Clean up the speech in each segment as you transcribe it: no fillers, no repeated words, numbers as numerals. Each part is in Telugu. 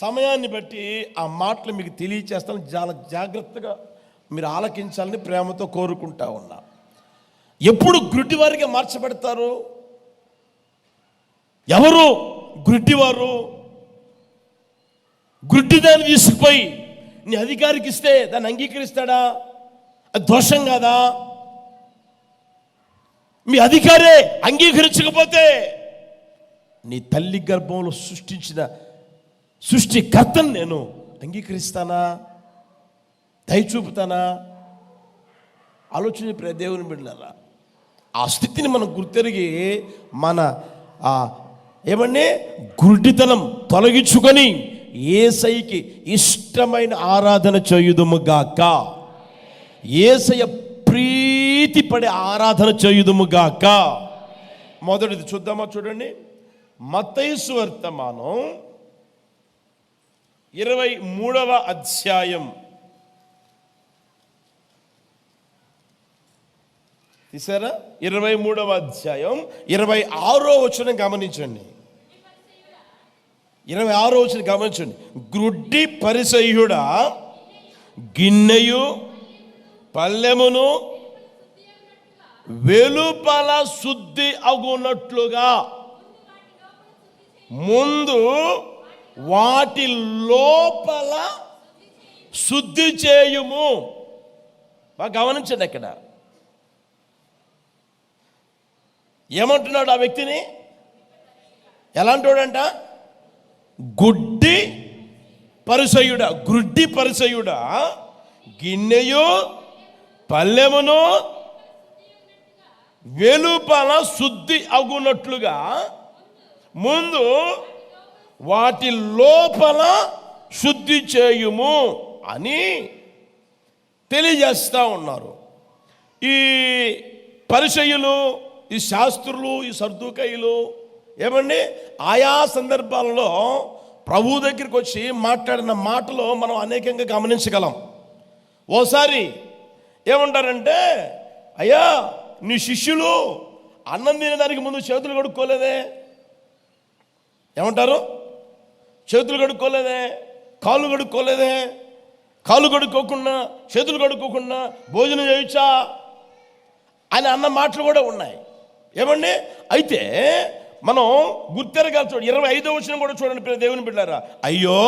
సమయాన్ని బట్టి ఆ మాటలు మీకు తెలియచేస్తాను. చాలా జాగ్రత్తగా మీరు ఆలకించాలని ప్రేమతో కోరుకుంటా ఉన్నా. ఎప్పుడు గుడ్డివారిగా మార్చబడతారు? ఎవరు గుడ్డివారు? గుడ్డిదాన్ని తీసుకుపోయి నీ అధికారికి ఇస్తే దాన్ని అంగీకరిస్తాడా? అది దోషం కాదా? మీ అధికారే అంగీకరించకపోతే నీ తల్లి గర్భంలో సృష్టించిన సృష్టికర్తను నేను అంగీకరిస్తానా? దయ చూపుతానా? ఆలోచన దేవుని బిడ్డలారా, ఆ స్థితిని మనం గుర్తెరిగి మన ఏమన్నా గుడ్డితనం తొలగించుకొని యేసయ్యకి ఇష్టమైన ఆరాధన చేయుదుముగాక. యేసయ్య ప్రీతి పడే ఆరాధన చేయుదుముగాక. మొదటిది చూద్దామా? చూడండి, మత్తయి సువార్తమానం 23వ అధ్యాయం తీసారా? 23వ అధ్యాయం 26వ వచనం గమనించండి. 26వ వచనం గమనించండి. గుడ్డి పరిసయ్యుడా, గిన్నెయు పల్లెమును వెలుపల శుద్ధి అగునట్లుగా ముందు వాటి లోపల శుద్ధి చేయుము. బాగా గమనించండి. అక్కడ ఏమంటున్నాడు ఆ వ్యక్తిని? ఎలాంటోడంట? గుడ్డి పరిసయ్యుడా. గుడ్డి పరిసయ్యుడా, గిన్నెయు పల్లెమును వెలుపల శుద్ధి అగునట్లుగా ముందు వాటి లోపల శుద్ధి చేయుము అని తెలియజేస్తూ ఉన్నారు. ఈ పరిసయ్యులు, ఈ శాస్త్రులు, ఈ సర్దుకయ్యులు ఏమండి, ఆయా సందర్భాలలో ప్రభు దగ్గరికి వచ్చి మాట్లాడిన మాటలు మనం అనేకంగా గమనించగలం. ఓసారి ఏమంటారంటే, అయ్యా నీ శిష్యులు అన్నం తినేదానికి ముందు చేతులు కడుక్కోలేదే. ఏమంటారు? చేతులు కడుక్కోలేదే, కాళ్ళు కడుక్కోలేదే, కాళ్ళు కడుక్కోకుండా చేతులు కడుక్కోకుండా భోజనం చేయొచ్చా అని అన్న మాటలు కూడా ఉన్నాయి. ఏమండి, అయితే మనం గుర్తెరగాలి. చూడండి, 25వ వచనం కూడా చూడండి దేవుని బిడ్డలారా. అయ్యో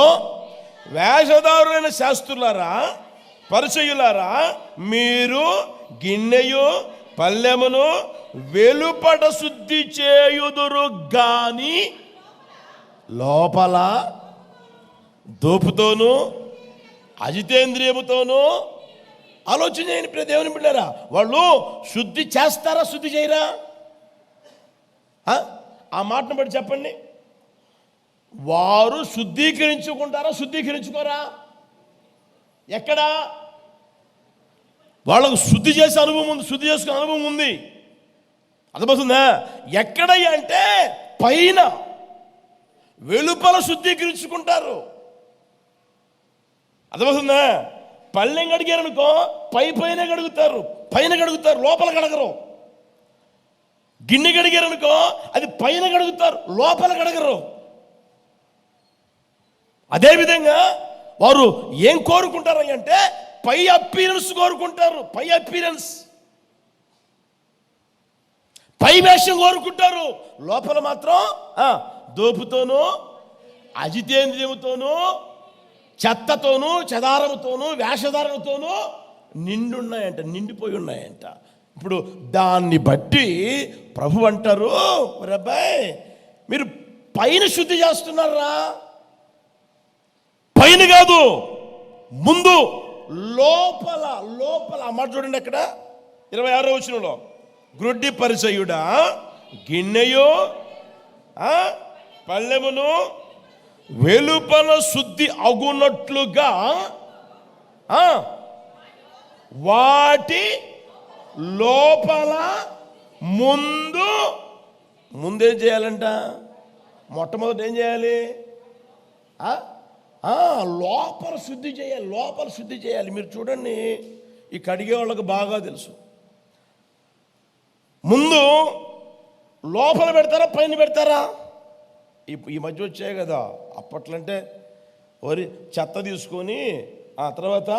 వేషధారులైన శాస్త్రులారా, పరిసయ్యులారా, మీరు గిన్నెయు పల్లెమును వెలుపట శుద్ధి చేయుదురు గాని లోపల దోపుతోనూ అజితేంద్రియముతోనూ ఆలోచన చేయండి దేవుని బిడ్డలారా. వాళ్ళు శుద్ధి చేస్తారా, శుద్ధి చేయరా? ఆ మాటను బట్టి చెప్పండి. వారు శుద్ధీకరించుకుంటారా, శుద్ధీకరించుకోరా? ఎక్కడా? వాళ్ళకు శుద్ధి చేసే అనుభవం ఉంది, శుద్ధి చేసుకునే అనుభవం ఉంది. అర్థమవుతుందా? ఎక్కడ అంటే పైన, వెలుపల శుద్ధీకరించుకుంటారు. అర్థమవుతుందా? పళ్ళెం కడిగారనుకో పైన కడుగుతారు, పైన కడుగుతారు, లోపల కడగరు. గిన్నె కడిగారనుకో అది పైన కడుగుతారు, లోపల కడగరు. అదేవిధంగా వారు ఏం కోరుకుంటారు అంటే పై అపీరెన్స్ కోరుకుంటారు. పై అపీరెన్స్, పై వేషం కోరుకుంటారు. లోపల మాత్రం దోపుతోనూ అజితేంద్రియముతోనూ చెత్తతోనూ చెదారముతోనూ వేషధారణతోనూ నిండున్నాయంట, నిండిపోయి ఉన్నాయంట. ఇప్పుడు దాన్ని బట్టి ప్రభు అంటారు, అబ్బాయి మీరు పైన శుద్ధి చేస్తున్నారా? పైన కాదు, ముందు లోపల. లోపల ఆ మాట చూడండి. అక్కడ 26వ వచనంలో, గ్రుడ్డి పరిసయ్యుడా, గిన్నెయు పల్లెమును వెలుపల శుద్ధి అగునట్లుగా వాటి లోపల ముందేం చేయాలంట? మొట్టమొదటి ఏం చేయాలి? లోపల శుద్ధి చేయాలి. లోపల శుద్ధి చేయాలి. మీరు చూడండి, ఈ కడిగే వాళ్ళకు బాగా తెలుసు. ముందు లోపల పెడతారా, పైన పెడతారా? ఈ మధ్య వచ్చాయి కదా. అప్పట్లో అంటే వరి చెత్త తీసుకొని ఆ తర్వాత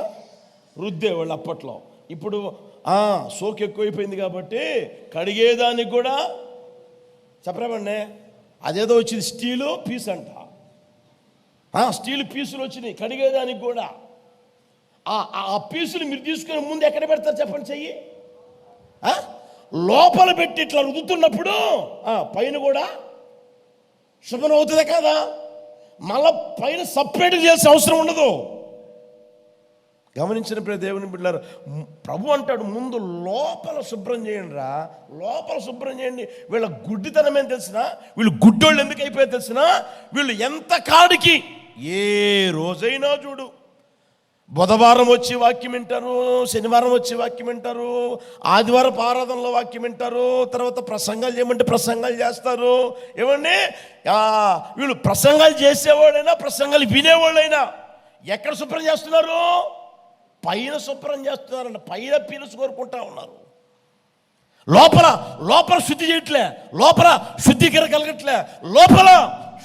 రుద్దేవాళ్ళు అప్పట్లో. ఇప్పుడు సోకు ఎక్కువైపోయింది కాబట్టి కడిగేదానికి కూడా చెప్పరామండి, అదేదో వచ్చింది స్టీలు పీస్ అంట. స్టీల్ పీసులు వచ్చినాయి కడిగేదానికి కూడా. ఆ పీసులు మీరు తీసుకుని ముందు ఎక్కడ పెడతారు చెప్పండి? చెయ్యి లోపల పెట్టి ఇట్లా రుద్దుతున్నప్పుడు పైన కూడా శుభ్రం అవుతుందే కదా. మళ్ళా పైన సపరేట్ చేసే అవసరం ఉండదు. గమనించిన దేవుని బిడ్డలారా, ప్రభు అంటాడు ముందు లోపల శుభ్రం చేయండి రా, లోపల శుభ్రం చేయండి. వీళ్ళ గుడ్డితనం ఏం తెలిసినా, వీళ్ళు గుడ్డోళ్ళు ఎందుకు అయిపోయారు తెలిసినా, వీళ్ళు ఎంత కాడికి ఏ రోజైనా చూడు, బుధవారం వచ్చి వాక్యం వింటారు, శనివారం వచ్చి వాక్యం వింటారు, ఆదివారం ఆరాధనలో వాక్యం వింటారు, తర్వాత ప్రసంగాలు చేయమంటే ప్రసంగాలు చేస్తారు. ఏమండి వీళ్ళు ప్రసంగాలు చేసేవాళ్ళైనా ప్రసంగాలు వినేవాళ్ళైనా ఎక్కడ శుభ్రం చేస్తున్నారు? పైన శుభ్రం చేస్తున్నారంట. పైన పీలుసు కోరుకుంటా ఉన్నారు. లోపల శుద్ధి చేయట్లే, లోపల శుద్ధీకరణ కలగట్లే, లోపల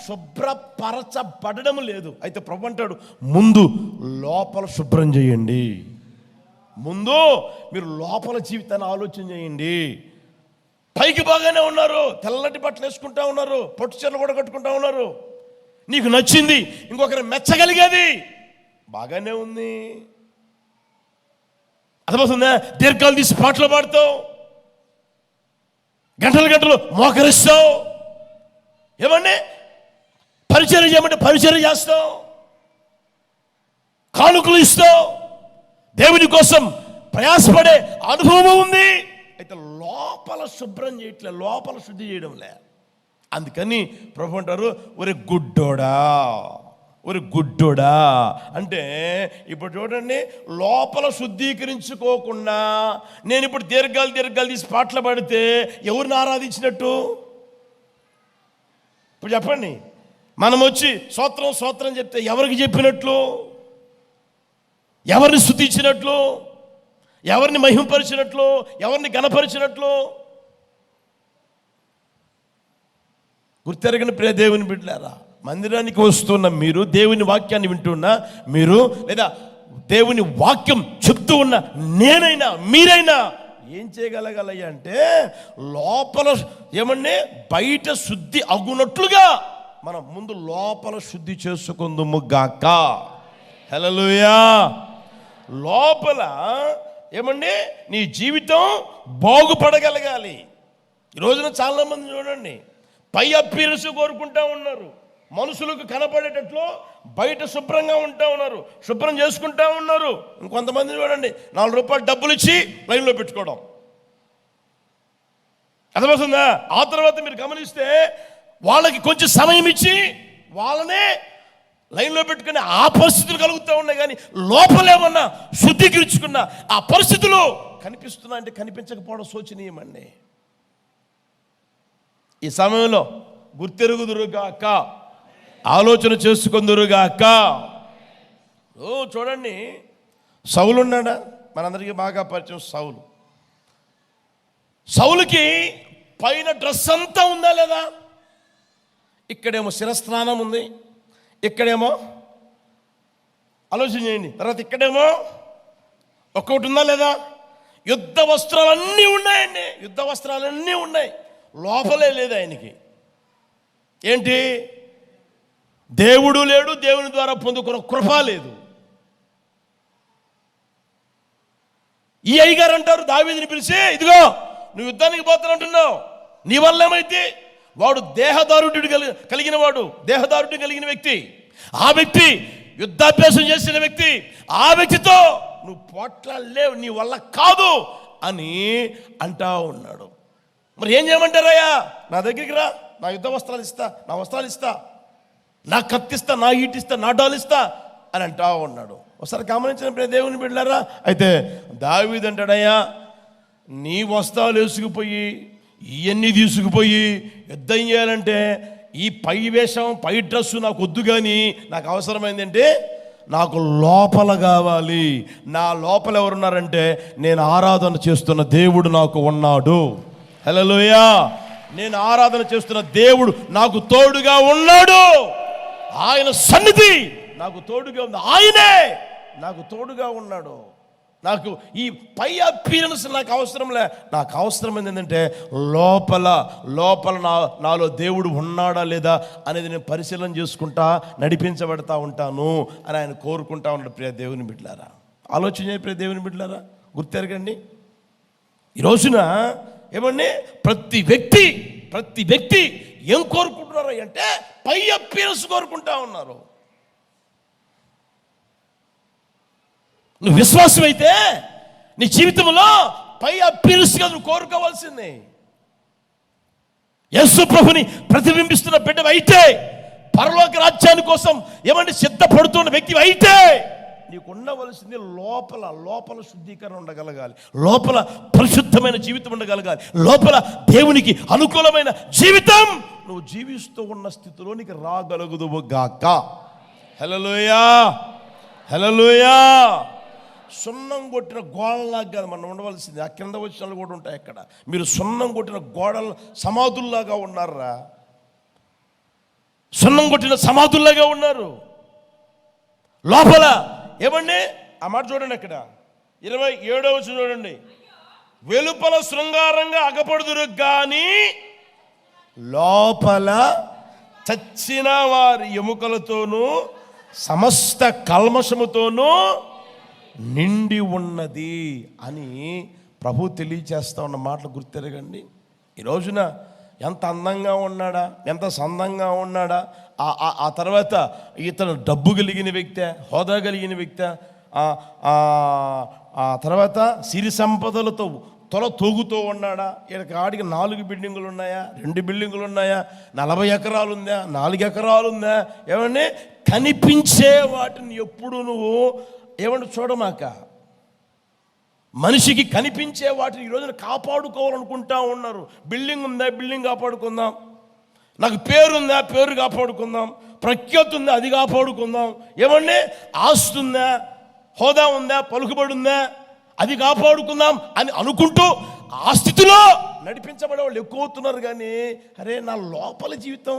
శుభ్రపరచబడడం లేదు. అయితే ప్రభు అంటాడు ముందు లోపల శుభ్రం చేయండి. ముందు మీరు లోపల జీవితాన్ని ఆలోచన చేయండి. పైకి బాగానే ఉన్నారు, తెల్లటి బట్టలు వేసుకుంటా ఉన్నారు, పొట్టు చీరలు కూడా కట్టుకుంటా ఉన్నారు, నీకు నచ్చింది, ఇంకొకరు మెచ్చగలిగేది బాగానే ఉంది. అర్థమవుతుందా? దీర్ఘాలు తీసి పాటలు పాడుతావు, గంటలు మోకరిస్తావు, ఏమండి పరిచర్య చేయమంటే పరిచర్య చేస్తావు, కానుకలు ఇస్తావు, దేవుని కోసం ప్రయాసపడే అనుభవం ఉంది. అయితే లోపల శుభ్రం చేయట్లే, లోపల శుద్ధి చేయడంలే. అందుకని ప్రభు అంటారు ఒరే గుడ్డోడా అంటే, ఇప్పుడు చూడండి, లోపల శుద్ధీకరించుకోకుండా నేను ఇప్పుడు దీర్ఘాలు తీసి పాటలు పాడితే ఎవరిని ఆరాధించినట్టు? ఇప్పుడు చెప్పండి. మనం వచ్చి స్తోత్రం చెప్తే ఎవరికి చెప్పినట్లు? ఎవరిని స్తుతించినట్లు? ఎవరిని మహిమపరిచినట్లు? ఎవరిని ఘనపరిచినట్లు? గుర్తెరగని ప్రియ దేవుని బిడ్డలారా, మందిరానికి వస్తున్న మీరు, దేవుని వాక్యాన్ని వింటున్న మీరు, లేదా దేవుని వాక్యం చెప్తూ ఉన్న నేనైనా మీరైనా ఏం చేయగలగలయ్యా అంటే, లోపల ఏమన్నా బయట శుద్ధి అగునట్లుగా మనం ముందు లోపల శుద్ధి చేసుకుందుము గాక. హల్లెలూయా. లోపల ఏమండి నీ జీవితం బాగుపడగలగాలి. ఈ రోజున చాలా మంది చూడండి పై అప్పీరెన్స్ కోరుకుంటా ఉన్నారు, మనుషులకు కనపడేటట్లు బయట శుభ్రంగా ఉంటా ఉన్నారు, శుభ్రం చేసుకుంటా ఉన్నారు. ఇంకొంతమంది చూడండి ₹4 డబ్బులు ఇచ్చి లైన్లో పెట్టుకోవడం. అర్థమవుతుందా? ఆ తర్వాత మీరు గమనిస్తే వాళ్ళకి కొంచెం సమయం ఇచ్చి వాళ్ళనే లైన్లో పెట్టుకుని ఆ పరిస్థితులు కలుగుతూ ఉన్నాయి. కానీ లోపలేమన్నా శుద్ధీకరించుకున్న ఆ పరిస్థితులు కనిపిస్తున్నా అంటే కనిపించకపోవడం శోచనీయమండి. ఈ సమయంలో గుర్తెరుగుదురుగాక, ఆలోచన చేసుకుందురుగాక. చూడండి, సౌలు ఉన్నాడా? మనందరికీ బాగా పరిచయం సౌలుకి పైన డ్రెస్ అంతా ఉందా లేదా? ఇక్కడేమో శిరస్నానం ఉంది, ఇక్కడేమో ఆలోచన చేయండి, తర్వాత ఇక్కడేమో ఒక్కొక్కటి ఉందా లేదా? యుద్ధ వస్త్రాలన్నీ ఉన్నాయండి, యుద్ధ వస్త్రాలన్నీ ఉన్నాయి. లోపలే లేదు ఆయనకి. ఏంటి? దేవుడు లేడు, దేవుని ద్వారా పొందుకున్న కృప లేదు. ఈ అయ్యగారు అంటారు దావీదుని పిలిచి, ఇదిగో నువ్వు యుద్ధానికి పోతానంటున్నావు, నీ వల్ల ఏమైతే? వాడు దేహదారుడు కలిగిన వాడు, దేహదారుడు కలిగిన వ్యక్తి, ఆ వ్యక్తి యుద్ధాభ్యాసం చేసిన వ్యక్తి, ఆ వ్యక్తితో నువ్వు పోట్లాడలేవు, నీ వల్ల కాదు అని అంటా ఉన్నాడు. మరి ఏం చేయమంటారయ్యా? నా దగ్గరికి రా, నా యుద్ధ వస్త్రాలు ఇస్తా, నా వస్త్రాలు ఇస్తా, నా కత్తిస్తా, నా ఈటిస్తా, నా డాలిస్తా అని అంటా ఉన్నాడు. ఒకసారి గమనించిన దేవుని బిడ్డలారా, అయితే దావీదు అంటాడయ్యా, నీ వస్త్రాలు వేసుకుపోయి ఇవన్నీ తీసుకుపోయి యుద్ధం చేయాలంటే ఈ పై వేషం, పై డ్రెస్సు నాకు వద్దు, కానీ నాకు అవసరమైందంటే నాకు లోపల కావాలి. నా లోపల ఎవరున్నారంటే నేను ఆరాధన చేస్తున్న దేవుడు నాకు ఉన్నాడు. హల్లెలూయా. నేను ఆరాధన చేస్తున్న దేవుడు నాకు తోడుగా ఉన్నాడు. ఆయన సన్నిధి నాకు తోడుగా ఉంది. ఆయనే నాకు తోడుగా ఉన్నాడు. నాకు ఈ పై అపీరెన్స్ నాకు అవసరంలే. నాకు అవసరమైంది ఏంటంటే లోపల నాలో దేవుడు ఉన్నాడా లేదా అనేది నేను పరిశీలన చేసుకుంటా నడిపించబడతా ఉంటాను అని ఆయన కోరుకుంటా ఉన్నాడు. ప్రియ దేవుని బిడ్డలారా, ఆలోచన చేయ ప్రియ దేవుని బిడ్డలారా, గుర్తెరగండి. ఈ రోజున ఏమండి ప్రతి వ్యక్తి ఏం కోరుకుంటున్నారు అంటే పై అపీరెన్స్ కోరుకుంటా ఉన్నారు. నువ్వు విశ్వాసం అయితే నీ జీవితంలో పై అపీరెన్స్గా నువ్వు కోరుకోవాల్సిందే. యేసు ప్రభుని ప్రతిబింబిస్తున్న బిడ్డవి అయితే, పరలోక రాజ్యాన్ని కోసం ఏమంటే సిద్ధపడుతున్న వ్యక్తి అయితే నీకు ఉండవలసింది లోపల శుద్ధీకరణ ఉండగలగాలి, లోపల పరిశుద్ధమైన జీవితం ఉండగలగాలి, లోపల దేవునికి అనుకూలమైన జీవితం నువ్వు జీవిస్తూ ఉన్న స్థితిలో నీకు రాగలుగుదువు గాక. హల్లెలూయా, హల్లెలూయా. సున్నం కొట్టిన గోడలాగా కాదు మనం ఉండవలసింది. ఆ కింద వచ్చిన కూడా ఉంటాయి. అక్కడ మీరు సున్నం కొట్టిన గోడలు సమాధుల్లాగా ఉన్నారా? సున్నం కొట్టిన సమాధుల్లాగా ఉన్నారు. లోపల ఏమండి ఆ మాట చూడండి, అక్కడ 27వ చూడండి. వెలుపల శృంగారంగా అగపడుదురు కానీ లోపల చచ్చిన వారి ఎముకలతోనూ సమస్త కల్మషముతోనూ నిండి ఉన్నది అని ప్రభు తెలియచేస్తా ఉన్న మాటలు గుర్తెరగండి. ఈ రోజున ఎంత అందంగా ఉన్నాడా, ఎంత సందంగా ఉన్నాడా, ఆ తర్వాత ఇతను డబ్బు కలిగిన వ్యక్తి, హోదా కలిగిన వ్యక్తి, ఆ తర్వాత సిరి సంపదలతో తోగుతూ ఉన్నాడా, ఈయనకి ఆడికి 4 బిల్డింగులు ఉన్నాయా, 2 బిల్డింగులు ఉన్నాయా, 40 ఎకరాలు ఉందా, 4 ఎకరాలు ఉందా, ఏమండి కనిపించే వాటిని ఎప్పుడు నువ్వు ఏమంటే చూడమాక. మనిషికి కనిపించే వాటిని ఈ రోజున కాపాడుకోవాలనుకుంటా ఉన్నారు. బిల్డింగ్ ఉందా, బిల్డింగ్ కాపాడుకుందాం, నాకు పేరుందా, పేరు కాపాడుకుందాం, ప్రఖ్యాతి ఉందా, అది కాపాడుకుందాం, ఏమండి ఆస్తి ఉందా, హోదా ఉందా, పలుకుబడి ఉందా, అది కాపాడుకుందాం అని అనుకుంటూ ఆ స్థితిలో నడిపించబడే వాళ్ళు ఎక్కువ అవుతున్నారు. కానీ అరే నా లోపల జీవితం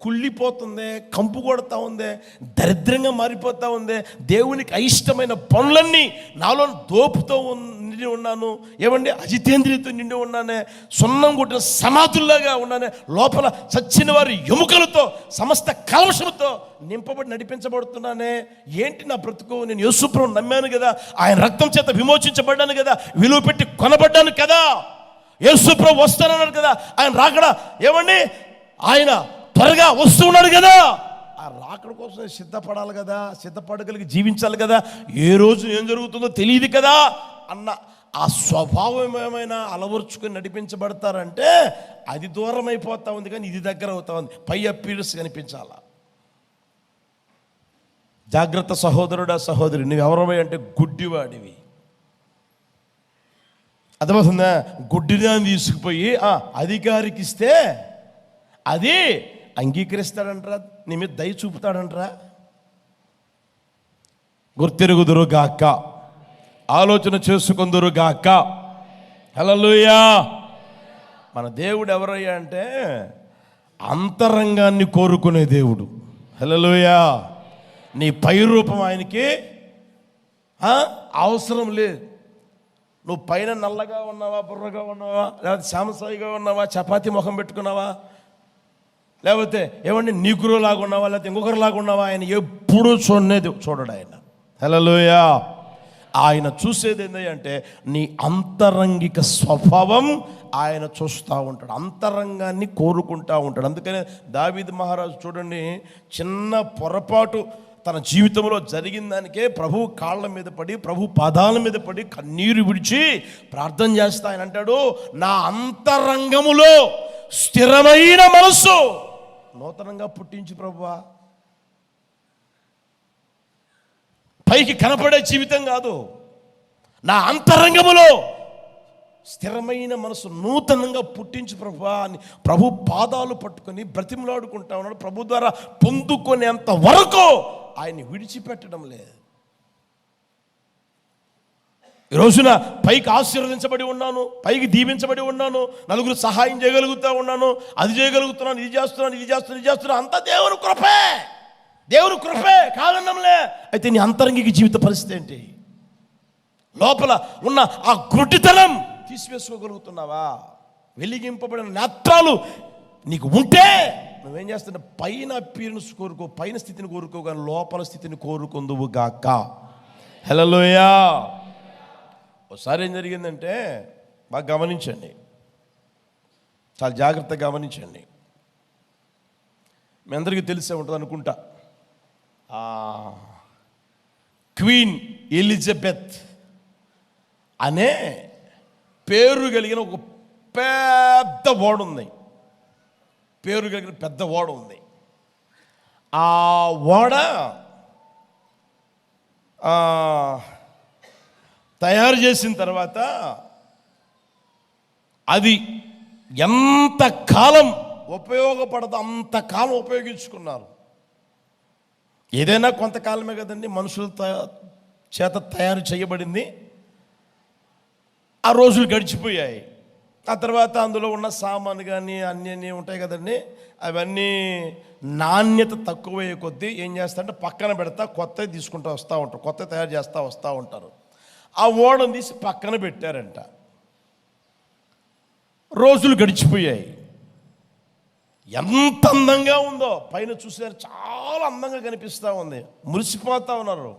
కుళ్ళిపోతుంది, కంపు కొడతా ఉంది, దరిద్రంగా మారిపోతూ ఉంది, దేవునికి అయిష్టమైన పనులన్నీ నాలో దోపుతో నిండి ఉన్నాను, ఏమండి అజితేంద్రియతో నిండి ఉన్నానే, సున్నం కొట్టిన సమాధుల్లాగా ఉన్నానే, లోపల చచ్చిన వారి ఎముకలతో సమస్త కల్మషంతో నింపబడి నడిపించబడుతున్నానే, ఏంటి నా బ్రతుకు, నేను యేసుప్రభువుని నమ్మాను కదా, ఆయన రక్తం చేత విమోచించబడ్డాను కదా, విలువ పెట్టి కొనబడ్డాను కదా, యేసుప్రభువు వస్తానన్నాడు కదా, ఆయన రాకడా ఏమండి ఆయన త్వరగా వస్తున్నాడు కదా, ఆ రాకడ కోసం సిద్ధపడాలి కదా, సిద్ధపడగలిగి జీవించాలి కదా, ఏ రోజు ఏం జరుగుతుందో తెలియదు కదా అన్న ఆ స్వభావం ఏమైనా అలవర్చుకొని నడిపించబడతారంటే అది దూరం అయిపోతా ఉంది, కానీ ఇది దగ్గర అవుతా ఉంది. పై అపీరెన్స్ కనిపించాలా. జాగ్రత్త సహోదరుడా, సహోదరి, నువ్వు ఎవరమై అంటే గుడ్డివాడివి. అర్థమవుతుందా? గుడ్డిదాన్ని తీసుకుపోయి అధికారికి ఇస్తే అది అంగీకరిస్తాడంటరా, నీ మీద దయ చూపుతాడంటరా. గుర్తెరుగుదురు గాక, ఆలోచన చేసుకుందురు గాక. హల్లెలూయా. మన దేవుడు ఎవరయ్యా అంటే అంతరంగాన్ని కోరుకునే దేవుడు. హల్లెలూయా. నీ పై రూపం ఆయనకి అవసరం లేదు. నువ్వు పైన నల్లగా ఉన్నావా, బుర్రగా ఉన్నావా, లేకపోతే శ్యామసాయిగా ఉన్నావా, చపాతీ ముఖం పెట్టుకున్నావా, లేకపోతే ఏమండి నీకురోలాగా ఉన్నావా, లేకపోతే ఇంకొకరిలాగా ఉన్నావా, ఆయన ఎప్పుడూ చూడడు ఆయన. హల్లెలూయా. ఆయన చూసేది ఏంటి అంటే నీ అంతరంగిక స్వభావం ఆయన చూస్తూ ఉంటాడు, అంతరంగాన్ని కోరుకుంటూ ఉంటాడు. అందుకనే దావీదు మహారాజు చూడండి, చిన్న పొరపాటు తన జీవితంలో జరిగిన దానికే ప్రభు కాళ్ళ మీద పడి, ప్రభు పాదాల మీద పడి కన్నీరు విడిచి ప్రార్థన చేస్తా ఆయన అంటాడు, నా అంతరంగములో స్థిరమైన మనస్సు నూతనంగా పుట్టించి ప్రభువా. పైకి కనపడే జీవితం కాదు, నా అంతరంగములో స్థిరమైన మనసు నూతనంగా పుట్టించి ప్రభువా అని ప్రభు పాదాలు పట్టుకొని బ్రతిమలాడుకుంటా ఉన్నాడు. ప్రభు ద్వారా పొందుకునేంత వరకు ఆయన్ని విడిచిపెట్టడం లేదు. ఈ రోజున పైకి ఆశీర్వదించబడి ఉన్నాను, పైకి దీవించబడి ఉన్నాను, నలుగురు సహాయం చేయగలుగుతూ ఉన్నాను, అది చేయగలుగుతున్నాను, ఇది చేస్తున్నాను, అంతా దేవుని కృపే, దేవుని కృపే కాదన్నంలే. అయితే నీ అంతరంగిక జీవిత పరిస్థితి ఏంటి? లోపల ఉన్న ఆ గుడ్డితనం తీసివేసుకోగలుగుతున్నావా? వెలిగింపబడిన నేత్రాలు నీకు ఉంటే నువ్వేం చేస్తున్నావు? పైన అపీరెన్స్ కోరుకో, పైన స్థితిని కోరుకో, కానీ లోపల స్థితిని కోరుకుందువు గాక. హల్లెలూయా. ఒకసారి ఏం జరిగిందంటే బాగా గమనించండి, చాలా జాగ్రత్తగా గమనించండి. మీ అందరికీ తెలిసే ఉంటుంది అనుకుంటా, క్వీన్ ఎలిజబెత్ అనే పేరు కలిగిన ఒక పెద్ద ఓడ ఉంది. పేరు కలిగిన పెద్ద ఓడ ఉంది. ఆ ఓడ తయారు చేసిన తర్వాత అది ఎంత కాలం ఉపయోగపడదో అంతకాలం ఉపయోగించుకున్నారు. ఏదైనా కొంతకాలమే కదండి మనుషుల చేత తయారు చేయబడింది. ఆ రోజులు గడిచిపోయాయి. ఆ తర్వాత అందులో ఉన్న సామాను కానీ అన్నీ ఉంటాయి కదండి, అవన్నీ నాణ్యత తక్కువయ్యే కొద్దీ ఏం చేస్తారంటే పక్కన పెడతా కొత్తవి తీసుకుంటూ వస్తూ ఉంటారు, కొత్త తయారు చేస్తూ వస్తూ ఉంటారు. ఆ ఓడను తీసి పక్కన పెట్టారంట. రోజులు గడిచిపోయాయి. ఎంత అందంగా ఉందో, పైన చూసారు చాలా అందంగా కనిపిస్తూ ఉంది. మురిసిపోతూ ఉన్నారు.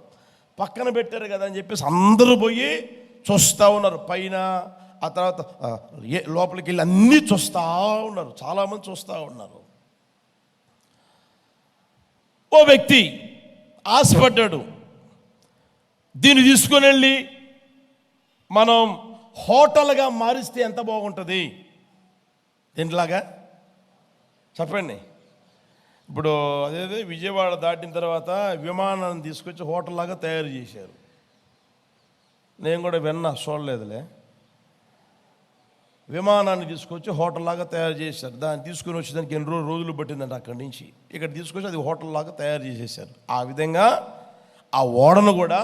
పక్కన పెట్టారు కదా అని చెప్పేసి అందరూ పోయి చూస్తూ ఉన్నారు పైన. ఆ తర్వాత లోపలికి వెళ్ళి అన్నీ చూస్తూ ఉన్నారు, చాలామంది చూస్తూ ఉన్నారు. ఓ వ్యక్తి ఆశపడ్డాడు, దీన్ని తీసుకొని వెళ్ళి మనం హోటల్గా మారిస్తే ఎంత బాగుంటుంది. దీంట్లాగా చెప్పండి. ఇప్పుడు అదే విజయవాడ దాటిన తర్వాత విమానాన్ని తీసుకొచ్చి హోటల్ లాగా తయారు చేశారు. నేను కూడా విన్నా, చూడలేదులే. విమానాన్ని తీసుకొచ్చి హోటల్ లాగా తయారు చేశారు. దాన్ని తీసుకుని వచ్చేదానికి ఎన్ని రోజులు పట్టిందంట. అక్కడి నుంచి ఇక్కడ తీసుకొచ్చి అది హోటల్ లాగా తయారు చేసేసారు. ఆ విధంగా ఆ ఓడను కూడా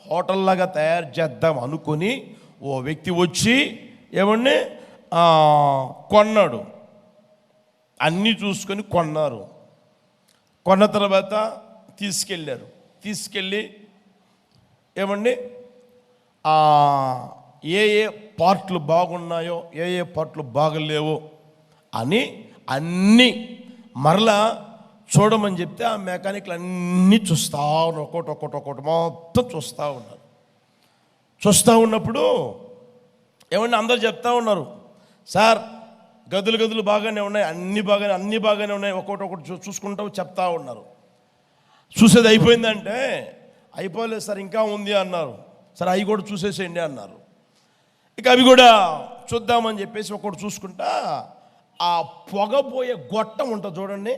హోటల్ లాగా తయారు చేద్దాం అనుకొని ఓ వ్యక్తి వచ్చి ఏమండి కొన్నాడు. అన్నీ చూసుకొని కొన్నారు. కొన్న తర్వాత తీసుకెళ్ళారు. తీసుకెళ్ళి ఏమండి ఏ ఏ పార్ట్లు బాగున్నాయో ఏ ఏ పార్ట్లు బాగలేవో అని అన్నీ మరలా చూడమని చెప్తే ఆ మెకానిక్లు అన్నీ చూస్తూ ఉన్నారు. ఒక్కొక్కటి మొత్తం చూస్తూ ఉన్నారు. చూస్తూ ఉన్నప్పుడు ఏమన్నా అందరూ చెప్తా ఉన్నారు, సార్ గదులు బాగానే ఉన్నాయి, అన్నీ బాగానే ఉన్నాయి, ఒక్కొక్కటి చూసుకుంటూ చెప్తా ఉన్నారు. చూసేది అయిపోయిందంటే అయిపోలేదు సార్, ఇంకా ఉంది అన్నారు. సరే అవి కూడా చూసేసేయండి అన్నారు. ఇక అవి కూడా చూద్దామని చెప్పేసి ఒక్కటి చూసుకుంటా ఆ పొగపోయే గొట్టం ఉంటుంది చూడండి,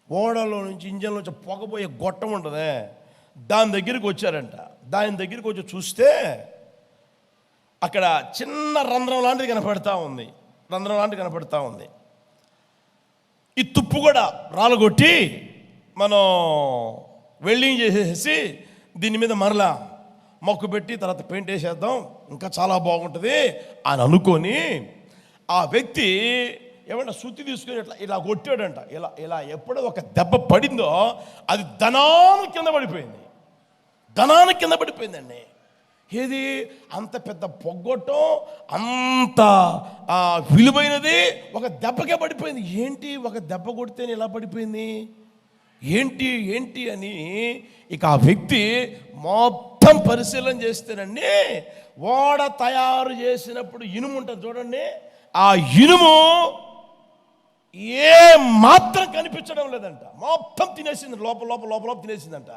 ఓడలో నుంచి ఇంజన్లో నుంచి పొగపోయే గొట్టం ఉంటుంది, దాని దగ్గరికి వచ్చారంట. దాని దగ్గరికి వచ్చి చూస్తే అక్కడ చిన్న రంధ్రం లాంటిది కనపడతా ఉంది. ఈ తుప్పు కూడా రాలగొట్టి మనం వెల్డింగ్ చేసేసి దీని మీద మరలా మొక్కు పెట్టి తర్వాత పెయింట్ వేసేద్దాం, ఇంకా చాలా బాగుంటుంది అని అనుకొని ఆ వ్యక్తి ఏమంటే సుత్తి తీసుకొని ఇలా కొట్టాడంట. ఇలా ఎప్పుడో ఒక దెబ్బ పడిందో అది ధనానికి కింద పడిపోయిందండి. ఏది అంత పెద్ద పొగ్గొట్టం, అంత విలువైనది ఒక దెబ్బకే పడిపోయింది. ఏంటి ఒక దెబ్బ కొడితేనే ఇలా పడిపోయింది ఏంటి అని ఇక ఆ వ్యక్తి మొత్తం పరిశీలన చేస్తేనండి, ఓడ తయారు చేసినప్పుడు ఇనుము ఉంటుంది చూడండి, ఆ ఇనుము ఏ మాత్రం కనిపించడం లేదంట. మొత్తం తినేసింది, లోపల తినేసిందంట.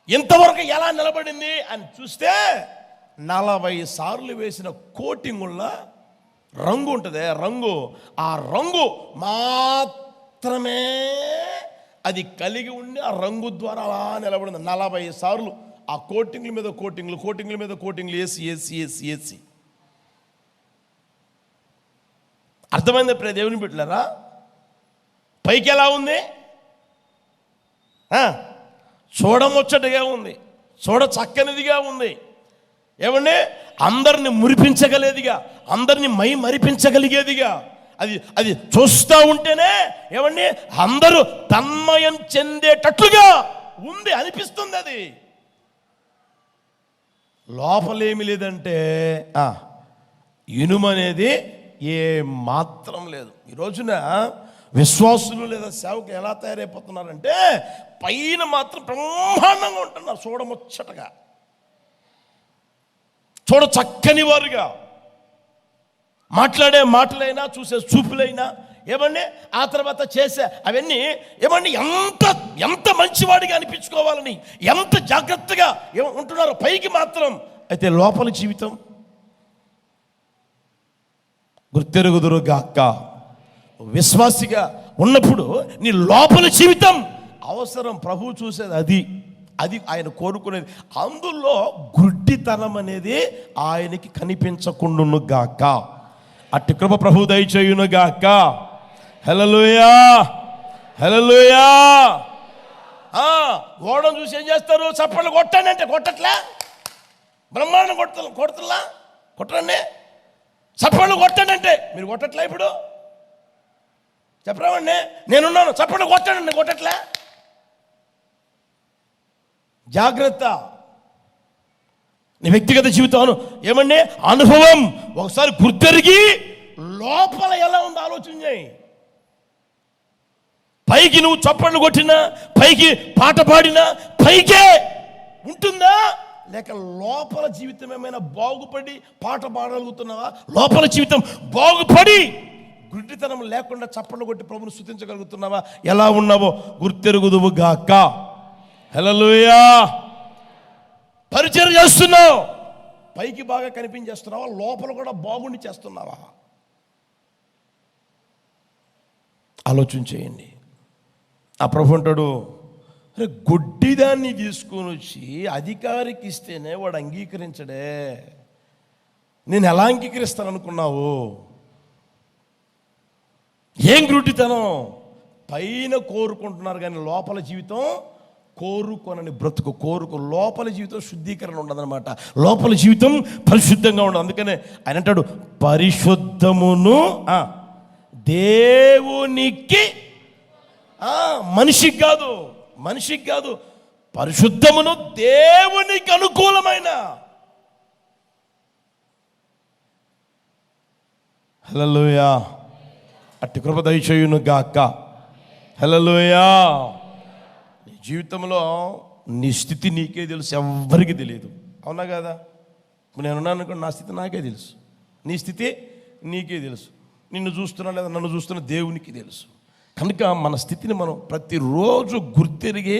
ఇంతవరకు ఎలా నిలబడింది అని చూస్తే 40 సార్లు వేసిన కోటింగుల రంగు ఉంటుంది, ఆ రంగు మాత్రమే అది కలిగి ఉండి ఆ రంగు ద్వారా అలా నిలబడింది. 40 సార్లు ఆ కోటింగ్ల మీద కోటింగ్లు వేసి అర్థమైంది. ప్రియ దేవుని బిడ్డలారా, పైకి ఎలా ఉంది, చూడముచ్చటగా ఉంది, చూడ చక్కనిదిగా ఉంది. ఏమండి అందరిని మురిపించగలేదిగా, అందరిని మరిపించగలిగేదిగా, అది చూస్తూ ఉంటేనే ఏమండి అందరూ తన్మయం చెందేటట్లుగా ఉంది ఉంది అది. లోపలేమి లేదంటే ఇనుము అనేది ఏ మాత్రం లేదు. ఈ రోజున విశ్వాసులు లేదా సేవకులు ఎలా తయారైపోతున్నారంటే పైన మాత్రం బ్రహ్మాండంగా ఉంటున్నారు, చూడముచ్చటగా, చూడ చక్కని వారుగా, మాట్లాడే మాటలైనా చూసే చూపులైనా ఏమండి, ఆ తర్వాత చేసే అవన్నీ ఏమండి ఎంత మంచివాడిగా అనిపించుకోవాలని ఎంత జాగ్రత్తగా ఉంటున్నారో పైకి మాత్రం. అయితే లోపల జీవితం గుర్తెరుగుదురు గాక. విశ్వాసిగా ఉన్నప్పుడు నీ లోపల జీవితం అవసరం. ప్రభువు చూసేది అది ఆయన కోరుకునేది. అందులో గుడ్డితనం అనేది ఆయనకి కనిపించకుండును గాక. అట్టి కృప ప్రభు దయచేయును గాక. హల్లెలూయా, హల్లెలూయా. ఓడను చూసి ఏం చేస్తారు? చప్పట్లు కొట్టండి అంటే కొట్టట్లే, బ్రహ్మాండం కొట్టండి, చప్పట్లు కొట్టండి అంటే మీరు కొట్టట్లే. ఇప్పుడు చెప్పరామండి, నేనున్నాను, చప్పట్లు కొట్టండి, కొట్టట్లే. జాగ్రత్త. నీ వ్యక్తిగత జీవితం ఏమండి అనుభవం ఒకసారి గుర్తెరిగి లోపల ఎలా ఉందో ఆలోచన చేయి. పైకి నువ్వు చప్పట్లు కొట్టినా, పైకి పాట పాడినా పైకే ఉంటుందా, లేక లోపల జీవితం ఏమైనా బాగుపడి పాట పాడగలుగుతున్నావా? లోపల జీవితం బాగుపడి గుడ్డితనం లేకుండా చప్పట్లు కొట్టి ప్రభువును స్తుతించగలుగుతున్నావా? ఎలా ఉన్నావో గుర్తెరుగుదువు గాక. హల్లెలూయా. పరిచయం చేస్తున్నావు, పైకి బాగా కనిపించేస్తున్నావా? లోపల కూడా బాగుండి చేస్తున్నావా? ఆలోచన చేయండి. ఆ ప్రభు అంటాడు, అరే గుడ్డిదాన్ని తీసుకొని వచ్చి అధికారికి ఇస్తేనే వాడు అంగీకరించడే, నేను ఎలా అంగీకరిస్తాను అనుకున్నావు? ఏం గుడ్డితనం? పైన కోరుకుంటున్నారు కానీ లోపల జీవితం కోరుకొనని బ్రతుకు. లోపల జీవితం శుద్ధీకరణ ఉండదన్నమాట. లోపల జీవితం పరిశుద్ధంగా ఉండదు. అందుకనే ఆయన అంటాడు, పరిశుద్ధమును దేవునికి, మనిషికి కాదు, పరిశుద్ధమును దేవునికి అనుకూలమైన. హల్లెలూయా. అట్టి కృప దయచేయును గాక. హల్లెలూయా. నీ జీవితంలో నీ స్థితి నీకే తెలుసు, ఎవ్వరికి తెలియదు. అవునా కదా? నేనున్నాను అనుకోండి, నా స్థితి నాకే తెలుసు, నీ స్థితి నీకే తెలుసు. నిన్ను చూస్తున్నా లేదా నన్ను చూస్తున్న దేవునికి తెలుసు. కనుక మన స్థితిని మనం ప్రతిరోజు గుర్తెరిగి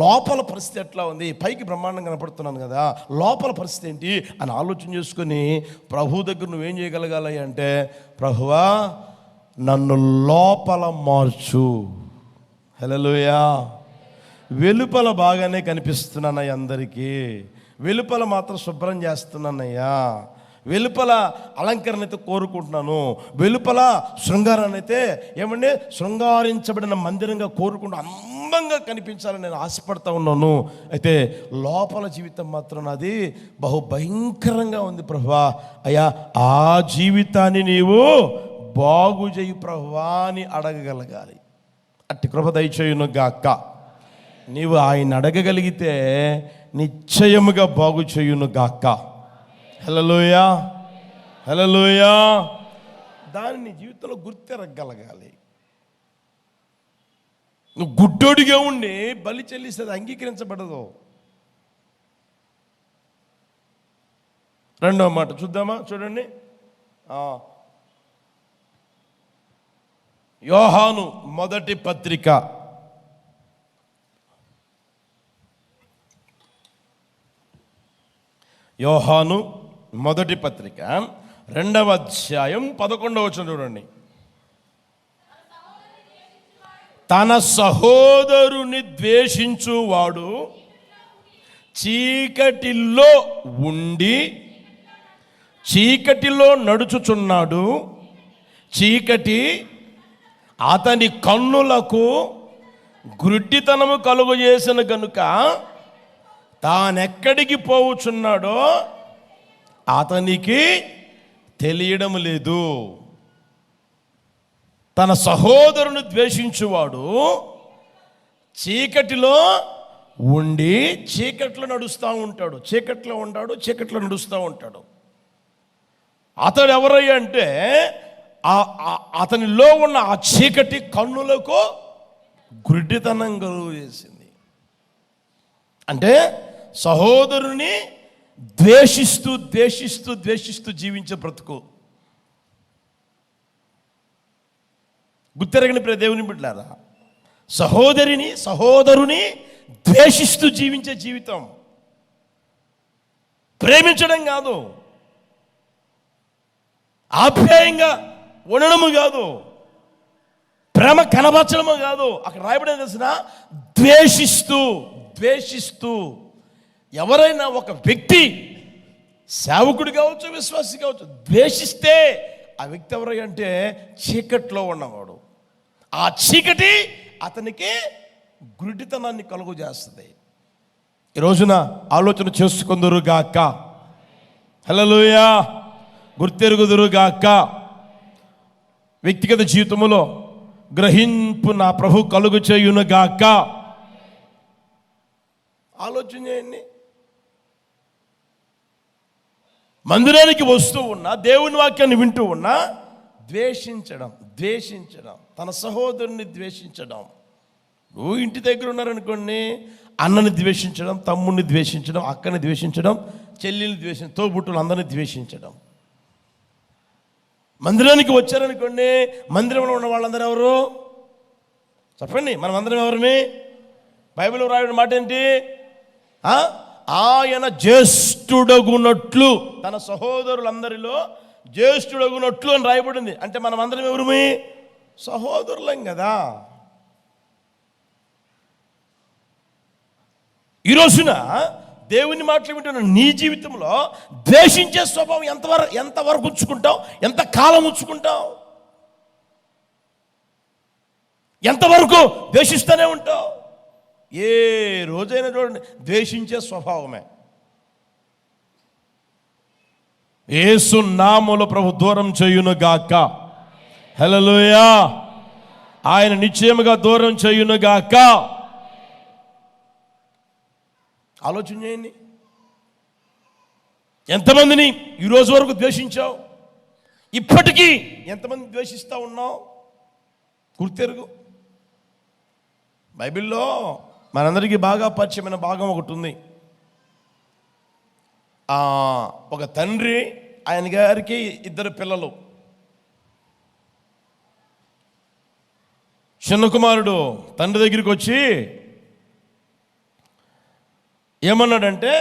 లోపల పరిస్థితి ఎట్లా ఉంది, పైకి బ్రహ్మాండం కనపడుతున్నాను కదా, లోపల పరిస్థితి ఏంటి అని ఆలోచన చేసుకొని ప్రభు దగ్గర నువ్వేం చేయగలగాలి అంటే, ప్రభువా నన్ను లోపల మార్చు. హల్లెలూయా. వెలుపల బాగానే కనిపిస్తున్నానయ్యా అందరికీ, వెలుపల మాత్రం శుభ్రం చేస్తున్నానయ్యా, వెలుపల అలంకరణ అయితే కోరుకుంటున్నాను, వెలుపల శృంగారాన్ని అయితే ఏమంటే శృంగారించబడిన మందిరంగా కోరుకుంటూ అందంగా కనిపించాలని నేను ఆశపడతా ఉన్నాను. అయితే లోపల జీవితం మాత్రం నాది బహు భయంకరంగా ఉంది ప్రభువా. అయ్యా ఆ జీవితాన్ని నీవు బాగు చేయి ప్రభువా అని అడగగలగాలి. అట్టి కృప దయచేయును గాక. నీవు ఆయన అడగగలిగితే నిశ్చయముగా బాగు చేయును గాక. హల్లెలూయా, హల్లెలూయా. దాన్ని జీవితంలో గుర్తెరగలగాలి. నువ్వు గుడ్డోడిగా ఉండి బలి చెల్లిస్తే అది అంగీకరించబడదు. రెండవ మాట చూద్దామా? చూడండి, యోహాను మొదటి పత్రిక యోహాను మొదటి పత్రిక 2వ అధ్యాయం 11వ వచనం చూడండి. తన సహోదరుని ద్వేషించువాడు చీకటిలో ఉండి చీకటిలో నడుచుచున్నాడు, చీకటి అతని కన్నులకు గుడ్డితనము కలుగజేసిన గనుక తానెక్కడికి పోవుచున్నాడో అతనికి తెలియడం లేదు. తన సహోదరుని ద్వేషించువాడు చీకటిలో ఉండి చీకట్లో నడుస్తూ ఉంటాడు. చీకట్లో ఉంటాడు, చీకట్లో నడుస్తూ ఉంటాడు. అతడు ఎవరయ్యా అంటే అతనిలో ఉన్న ఆ చీకటి కన్నులకు గుడ్డితనం కలుగు చేసింది. అంటే సహోదరుని ద్వేషిస్తూ ద్వేషిస్తూ ద్వేషిస్తూ జీవించే బ్రతుకు. గుర్తెరగని దేవుని బిడ్డలారా, సహోదరుని ద్వేషిస్తూ జీవించే జీవితం. ప్రేమించడం కాదు, ఆప్యాయంగా ఉండడము కాదు, ప్రేమ కనబరచడము కాదు. అక్కడ రాయబడేది తెలిసిన ద్వేషిస్తూ. ఎవరైనా ఒక వ్యక్తి సేవకుడు కావచ్చు, విశ్వాసి కావచ్చు, ద్వేషిస్తే ఆ వ్యక్తి ఎవరంటే చీకట్లో ఉన్నవాడు. ఆ చీకటి అతనికి గుడ్డితనాన్ని కలుగు చేస్తుంది. ఈ రోజున ఆలోచన చేసుకుందురుగాక. హల్లెలూయా. గుర్తెరుగుదురుగాక. వ్యక్తిగత జీవితంలో గ్రహింపు నా ప్రభు కలుగు చేయునుగాక. ఆలోచన చేయండి. మందిరానికి వస్తూ ఉన్నా, దేవుని వాక్యాన్ని వింటూ ఉన్నా ద్వేషించడం, తన సహోదరుని ద్వేషించడం. నువ్వు ఇంటి దగ్గర ఉన్నారనుకోండి, అన్నని ద్వేషించడం, తమ్ముడిని ద్వేషించడం, అక్కని ద్వేషించడం, చెల్లిని ద్వేషించడం, తోబుట్టులు అందరిని ద్వేషించడం. మందిరానికి వచ్చారనుకోండి, మందిరంలో ఉన్న వాళ్ళందరూ ఎవరు చెప్పండి? మనం అందరం ఎవరిని? బైబిల్లో రాయడం మాట ఏంటి? ఆయన జ్యేష్ఠుడగునట్లు, తన సహోదరులందరిలో జ్యేష్ఠుడగునట్లు అని రాయబడింది. అంటే మనం అందరం ఎవరుమి? సహోదరులం కదా. ఈ రోజున దేవుని మాటలు వింటున్న నీ జీవితంలో ద్వేషించే స్వభావం ఎంతవరకు ఉంచుకుంటావు? ఎంత కాలం ఉంచుకుంటావు? ఎంతవరకు ద్వేషిస్తూనే ఉంటావు? ఏ రోజైనా చూడండి, ద్వేషించే స్వభావమే. యేసు నామములో ప్రభు దూరం చేయునుగాక. హల్లెలూయా. ఆయన నిశ్చయముగా దూరం చేయునుగాక. ఆలోచన చేయండి. ఎంతమందిని ఈరోజు వరకు ద్వేషించావు? ఇప్పటికీ ఎంతమంది ద్వేషిస్తూ ఉన్నావు? గుర్తెరుగు. బైబిల్లో మనందరికీ బాగా పరిచయమైన భాగం ఒకటి ఉంది. ఒక తండ్రి, ఆయన గారికి 2 పిల్లలు. చిన్న కుమారుడు తండ్రి దగ్గరికి వచ్చి ఏమన్నాడంటే,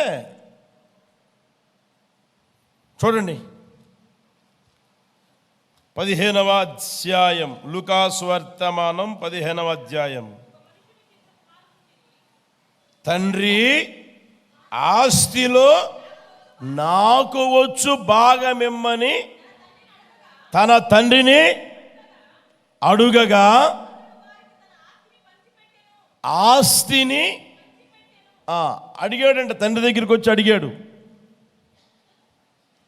చూడండి 15వ అధ్యాయం, లూకాసు వర్తమానం 15వ అధ్యాయం. తండ్రి, ఆస్తిలో నాకు వచ్చు భాగమిమ్మని తన తండ్రిని అడుగగా, ఆస్తిని అడిగాడంట. తండ్రి దగ్గరికి వచ్చి అడిగాడు.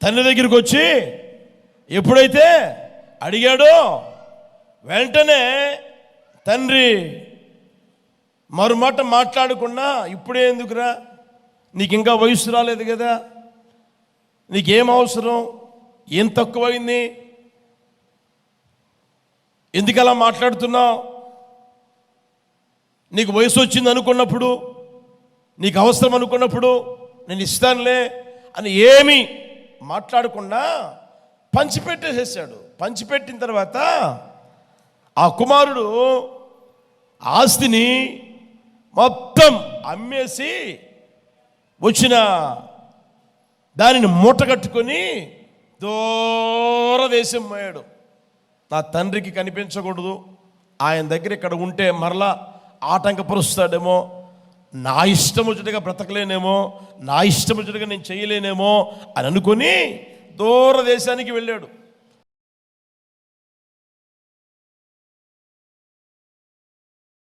తండ్రి దగ్గరికి వచ్చి ఎప్పుడైతే అడిగాడో వెంటనే తండ్రి మరుమాట మాట్లాడకుండా, ఇప్పుడే ఎందుకురా, నీకు ఇంకా వయసు రాలేదు కదా, నీకేం అవసరం, ఏం తక్కువైంది, ఎందుకలా మాట్లాడుతున్నావు, నీకు వయసు వచ్చింది అనుకున్నప్పుడు, నీకు అవసరం అనుకున్నప్పుడు నేను ఇస్తానులే అని ఏమీ మాట్లాడకుండా పంచిపెట్టేసేసాడు. పంచిపెట్టిన తర్వాత ఆ కుమారుడు ఆస్తిని మొత్తం అమ్మేసి వచ్చిన దానిని మూటగట్టుకొని దూరదేశం పోయాడు. నా తండ్రికి కనిపించకూడదు, ఆయన దగ్గర ఇక్కడ ఉంటే మరలా ఆటంకపరుస్తాడేమో, నా ఇష్టం వచ్చేట్టుగా బ్రతకలేనేమో, నా ఇష్టం వచ్చేట్టుగా నేను చేయలేనేమో అని అనుకుని దూరదేశానికి వెళ్ళాడు.